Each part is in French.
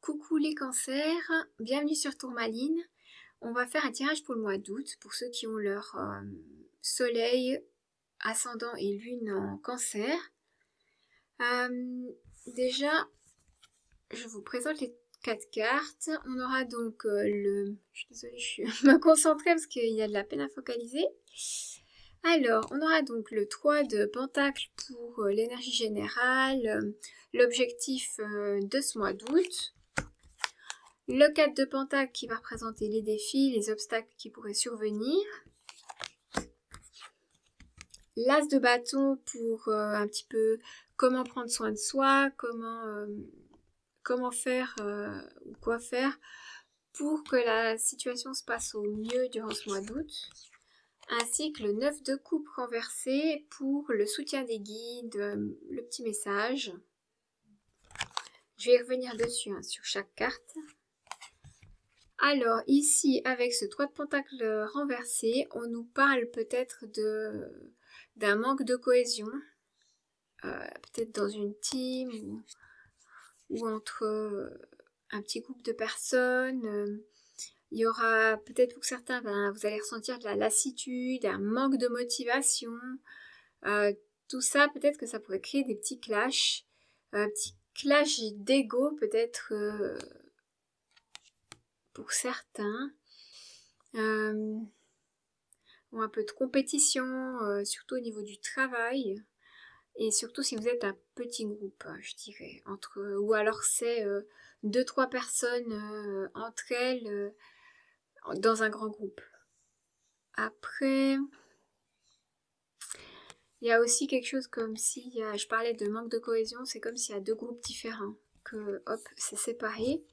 Coucou les cancers, bienvenue sur Tourmaline. On va faire un tirage pour le mois d'août pour ceux qui ont leur soleil, ascendant et lune en cancer. Déjà, je vous présente les 4 cartes. On aura donc le... Je suis désolée, je suis me concentrer parce qu'il y a de la peine à focaliser. Alors, on aura donc le 3 de Pentacle pour l'énergie générale, l'objectif de ce mois d'août. Le 4 de Pentacle qui va représenter les défis, les obstacles qui pourraient survenir. L'As de bâton pour un petit peu comment prendre soin de soi, comment faire ou quoi faire pour que la situation se passe au mieux durant ce mois d'août. Ainsi que le 9 de coupe renversé pour le soutien des guides, le petit message. Je vais revenir dessus sur chaque carte. Alors ici, avec ce 3 de pentacle renversé, on nous parle peut-être d'un manque de cohésion, peut-être dans une team ou entre un petit groupe de personnes. Il y aura peut-être pour certains, vous allez ressentir de la lassitude, un manque de motivation. Tout ça, peut-être que ça pourrait créer des petits clashs d'ego peut-être pour certains. Ou un peu de compétition, surtout au niveau du travail. Et surtout si vous êtes un petit groupe, je dirais. Ou alors c'est 2-3 personnes entre elles dans un grand groupe. Après, il y a aussi quelque chose comme si, je parlais de manque de cohésion, c'est comme s'il y a 2 groupes différents, que hop, c'est séparé.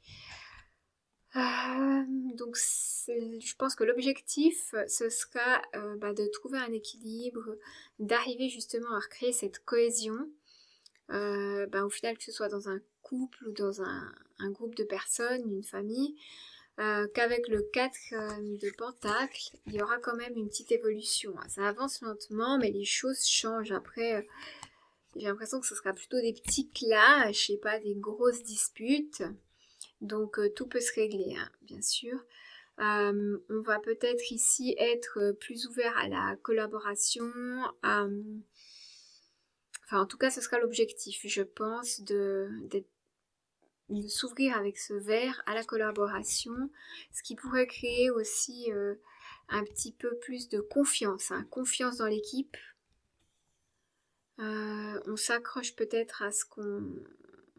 Donc je pense que l'objectif ce sera de trouver un équilibre, d'arriver justement à recréer cette cohésion, au final que ce soit dans un couple ou dans un groupe de personnes, une famille, qu'avec le 4 de Pentacle, il y aura quand même une petite évolution. Ça avance lentement, mais les choses changent. Après, j'ai l'impression que ce sera plutôt des petits clashs, je sais pas, des grosses disputes. Donc tout peut se régler, hein, bien sûr. On va peut-être ici être plus ouvert à la collaboration. Enfin, en tout cas, ce sera l'objectif, je pense, de s'ouvrir avec ce verre à la collaboration, ce qui pourrait créer aussi un petit peu plus de confiance, hein, confiance dans l'équipe. On s'accroche peut-être à ce qu'on...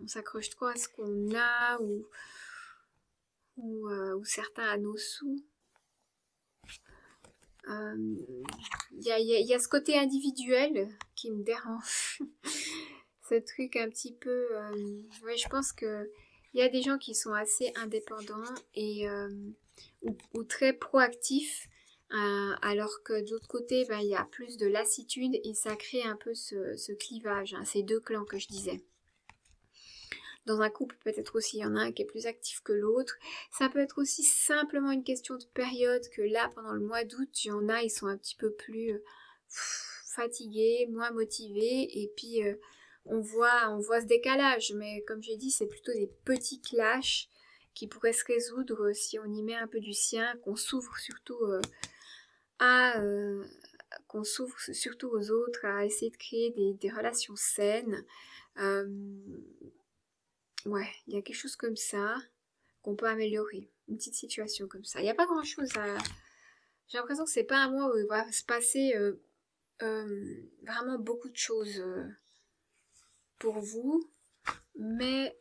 On s'accroche trop à ce qu'on a ou certains à nos sous. Il y a ce côté individuel qui me dérange. Ce truc un petit peu... ouais, je pense que il y a des gens qui sont assez indépendants et ou très proactifs, alors que de l'autre côté, il y a plus de lassitude et ça crée un peu ce clivage, hein, ces 2 clans que je disais. Dans un couple, peut-être aussi, il y en a un qui est plus actif que l'autre. Ça peut être aussi simplement une question de période, que là, pendant le mois d'août, il y en a, ils sont un petit peu plus fatigués, moins motivés, et puis on voit ce décalage. Mais comme j'ai dit, c'est plutôt des petits clashs qui pourraient se résoudre si on y met un peu du sien, qu'on s'ouvre surtout aux autres, à essayer de créer des relations saines. Ouais, il y a quelque chose comme ça qu'on peut améliorer. Une petite situation comme ça. Il n'y a pas grand chose à... J'ai l'impression que c'est pas un mois où il va se passer vraiment beaucoup de choses pour vous. Mais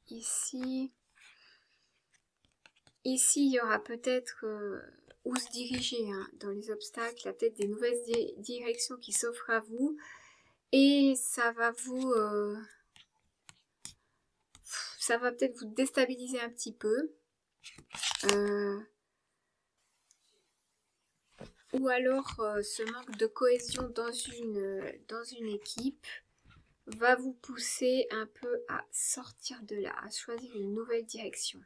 ici, il y aura peut-être où se diriger, hein, dans les obstacles. Il y a peut-être des nouvelles directions qui s'offrent à vous. Et ça va vous... ça va peut-être vous déstabiliser un petit peu. Ou alors ce manque de cohésion dans une équipe va vous pousser un peu à sortir de là, à choisir une nouvelle direction.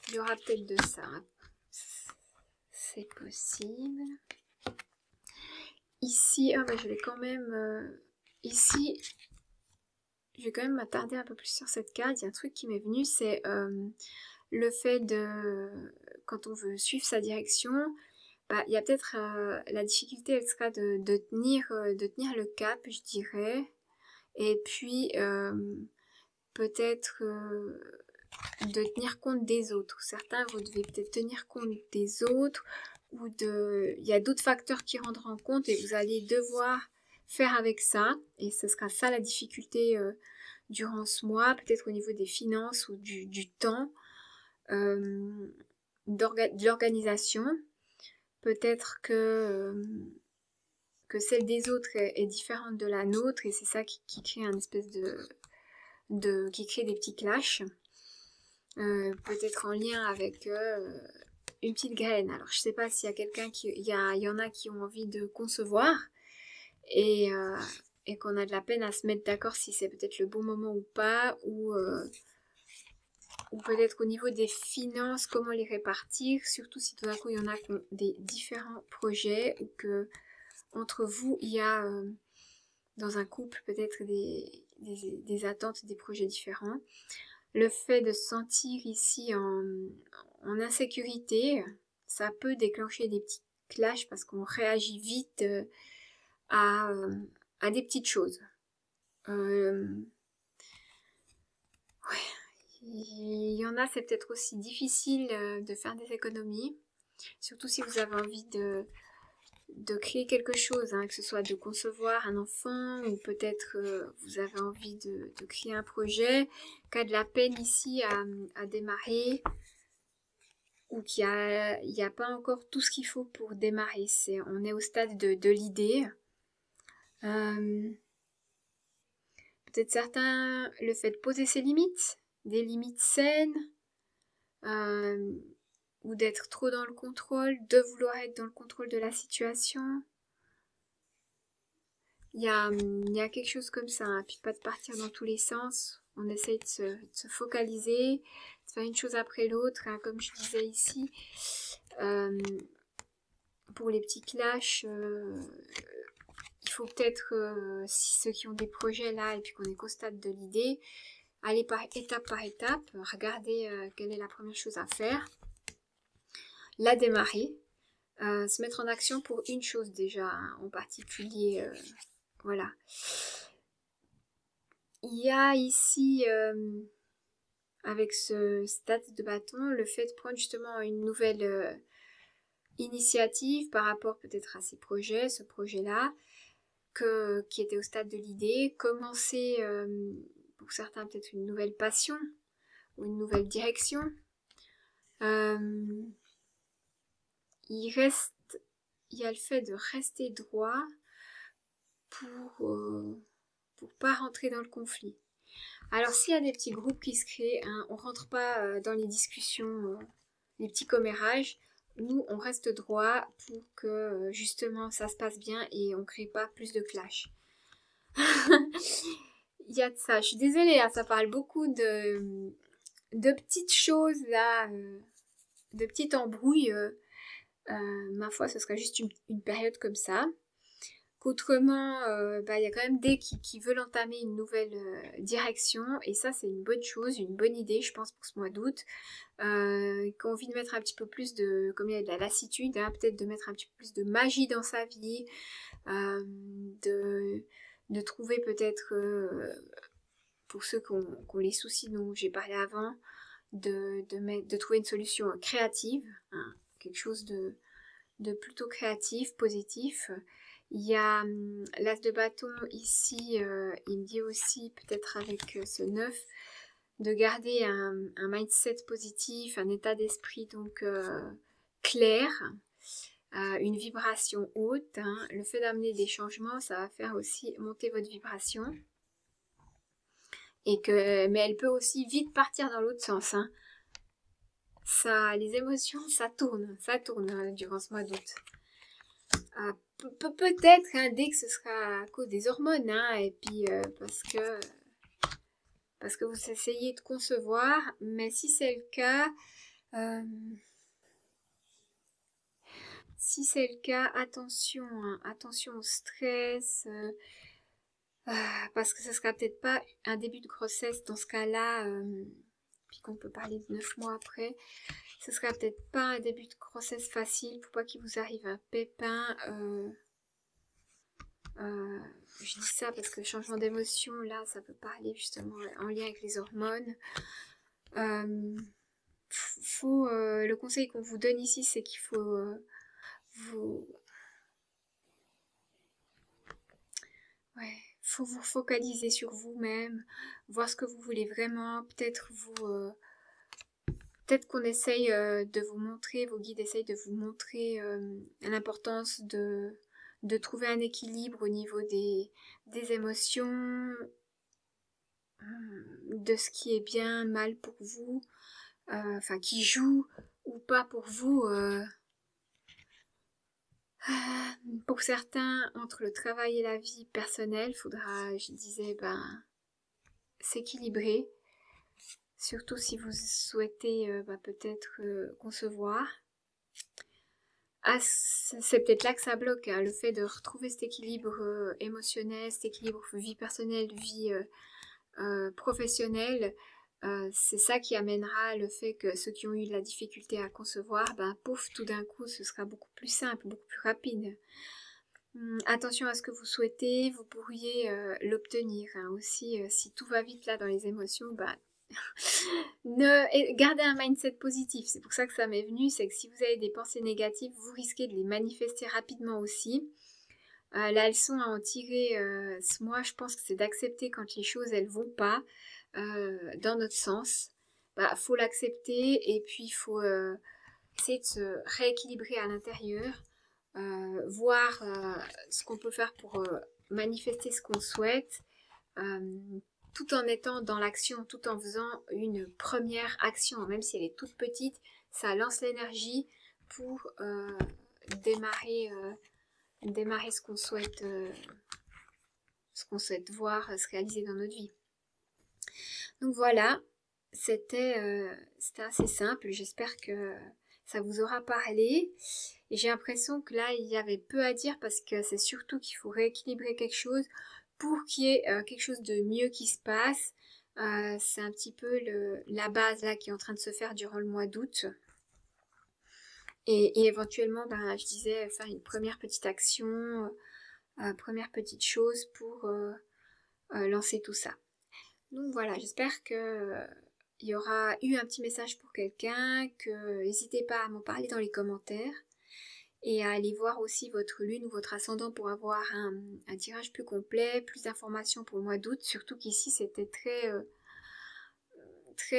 Il y aura peut-être de ça, hein. C'est possible. Ici, je vais quand même... ici, je vais quand même m'attarder un peu plus sur cette carte. Il y a un truc qui m'est venu, c'est le fait de, quand on veut suivre sa direction, bah, il y a peut-être la difficulté, elle sera de tenir le cap, je dirais. Et puis peut-être de tenir compte des autres. Certains, vous devez peut-être tenir compte des autres, ou il y a d'autres facteurs qui rentrent en compte et vous allez devoir faire avec ça. Et ce sera ça la difficulté durant ce mois, peut-être au niveau des finances ou du temps, de l'organisation. Peut-être que celle des autres est différente de la nôtre et c'est ça qui crée un espèce qui crée des petits clashs. Peut-être en lien avec une petite graine. Alors je sais pas s'il y a quelqu'un il y en a qui ont envie de concevoir et qu'on a de la peine à se mettre d'accord si c'est peut-être le bon moment ou pas, ou peut-être au niveau des finances, comment les répartir, surtout si tout d'un coup il y en a qui ont des différents projets, ou que entre vous il y a dans un couple peut-être des attentes, des projets différents. Le fait de se sentir ici en insécurité, ça peut déclencher des petits clashs parce qu'on réagit vite à des petites choses. Ouais. Il y en a, c'est peut-être aussi difficile de faire des économies, surtout si vous avez envie de créer quelque chose, hein, que ce soit de concevoir un enfant, ou peut-être vous avez envie de créer un projet, qui a de la peine ici à démarrer, ou qu'il n'y a pas encore tout ce qu'il faut pour démarrer. On est au stade de l'idée. Peut-être certains, le fait de poser ses limites, des limites saines, ou d'être trop dans le contrôle, de vouloir être dans le contrôle de la situation. Il y a quelque chose comme ça, hein. Puis pas de partir dans tous les sens. On essaye de se focaliser, de faire une chose après l'autre, hein, comme je disais ici. Pour les petits clashs, il faut peut-être, si ceux qui ont des projets là, et puis qu'on est qu'au stade de l'idée, aller par étape, regarder quelle est la première chose à faire, la démarrer, se mettre en action pour une chose déjà, hein, en particulier. Voilà. Il y a ici, avec ce stade de bâton, le fait de prendre justement une nouvelle initiative par rapport peut-être à ces projets, ce projet-là, qui était au stade de l'idée, commencer pour certains peut-être une nouvelle passion ou une nouvelle direction. Il y a le fait de rester droit pour pas rentrer dans le conflit. Alors s'il y a des petits groupes qui se créent, hein, on rentre pas dans les discussions, les petits commérages. Nous, on reste droit pour que justement ça se passe bien et on crée pas plus de clash. Il y a de ça. Je suis désolée, hein, ça parle beaucoup de petites choses là, de petites embrouilles. Ma foi, ce serait juste une période comme ça. Qu'autrement, il y a quand même des qui veulent entamer une nouvelle direction, et ça c'est une bonne chose, une bonne idée je pense pour ce mois d'août, qui ont envie de mettre un petit peu plus de, comme il y a de la lassitude, hein, peut-être de mettre un petit peu plus de magie dans sa vie, de trouver peut-être, pour ceux qui ont les soucis dont j'ai parlé avant, de trouver une solution créative, hein, quelque chose de plutôt créatif, positif. Il y a l'as de bâton ici, il me dit aussi peut-être avec ce 9 de garder un mindset positif, un état d'esprit donc clair, une vibration haute, hein. Le fait d'amener des changements, ça va faire aussi monter votre vibration, mais elle peut aussi vite partir dans l'autre sens, hein. Les émotions, ça tourne durant ce mois d'août. Peut-être, hein, dès que ce sera à cause des hormones, hein, et puis parce que vous essayez de concevoir, mais si c'est le cas, attention, hein, attention au stress, Parce que ce sera peut-être pas un début de grossesse dans ce cas-là, puis qu'on peut parler de 9 mois après, ce sera peut-être pas un début de grossesse facile pour pas qu'il vous arrive un pépin. Je dis ça parce que le changement d'émotion, là, ça peut parler justement en lien avec les hormones. Le conseil qu'on vous donne ici, c'est qu'il faut vous... Ouais, faut vous focaliser sur vous-même, voir ce que vous voulez vraiment, peut-être qu'on essaye de vous montrer, vos guides essayent de vous montrer l'importance de trouver un équilibre au niveau des émotions, de ce qui est bien, mal pour vous, enfin qui joue ou pas pour vous. Pour certains, entre le travail et la vie personnelle, faudra, je disais, s'équilibrer. Surtout si vous souhaitez peut-être concevoir. Ah, c'est peut-être là que ça bloque, hein, le fait de retrouver cet équilibre émotionnel, cet équilibre vie personnelle, vie professionnelle. C'est ça qui amènera le fait que ceux qui ont eu de la difficulté à concevoir, pouf, tout d'un coup, ce sera beaucoup plus simple, beaucoup plus rapide. Attention à ce que vous souhaitez, vous pourriez l'obtenir, hein. Aussi, si tout va vite là dans les émotions, gardez un mindset positif. C'est pour ça que ça m'est venu, c'est que si vous avez des pensées négatives, vous risquez de les manifester rapidement aussi. La leçon à en tirer, moi je pense que c'est d'accepter quand les choses elles vont pas dans notre sens. Faut l'accepter et puis il faut essayer de se rééquilibrer à l'intérieur, voir ce qu'on peut faire pour manifester ce qu'on souhaite, tout en étant dans l'action, tout en faisant une première action, même si elle est toute petite, ça lance l'énergie pour démarrer ce qu'on souhaite voir se réaliser dans notre vie. Donc voilà, c'était assez simple, j'espère que ça vous aura parlé. Et j'ai l'impression que là, il y avait peu à dire parce que c'est surtout qu'il faut rééquilibrer quelque chose pour qu'il y ait quelque chose de mieux qui se passe. C'est un petit peu la base là qui est en train de se faire durant le mois d'août. Et éventuellement, je disais, faire une première petite action, première petite chose pour lancer tout ça. Donc voilà, j'espère que il y aura eu un petit message pour quelqu'un, que n'hésitez pas à m'en parler dans les commentaires et à aller voir aussi votre lune ou votre ascendant pour avoir un tirage plus complet, plus d'informations pour le mois d'août, surtout qu'ici c'était très,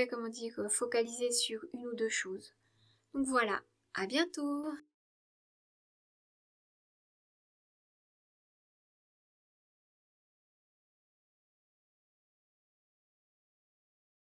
comment dire, focalisé sur une ou deux choses. Donc voilà, à bientôt!